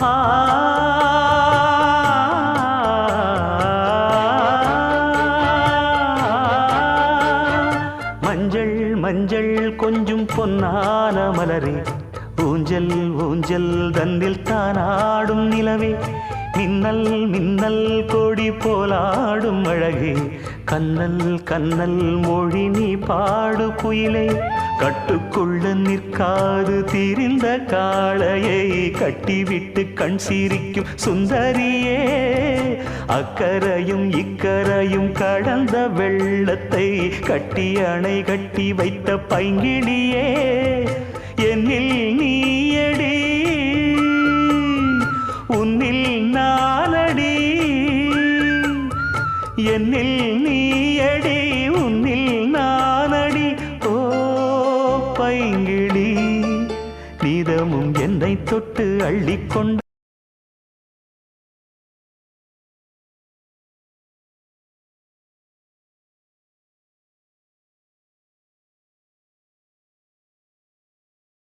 ஆ மஞ்சள் மஞ்சள் கொஞ்சம் பொன்னான மலரே, ஊஞ்சல் ஊஞ்சல் தன்னில் தானாடும் நிலவே, மின்னல் மின்னல் கொடி போலாடும் அழகே, கண்ணல் கண்ணல் மொழி நீ பாடு குயிலே, கட்டுக்குள்ள நிற்காது திரிந்த காளையை கட்டிவிட்டு கண் சிரிக்கும் சுந்தரியே, அக்கரையும் இக்கரையும் கடந்த வெள்ளத்தை கட்டி அணை கட்டி வைத்த பைங்கிளியே, என்னில் நீயடி உன்னில் நானடி, என்னில் நீயடி உன்னில் நானடி. ஓ பைங்கிளி, நீதமும் என்னை தொட்டு அள்ளிக்கொண்டு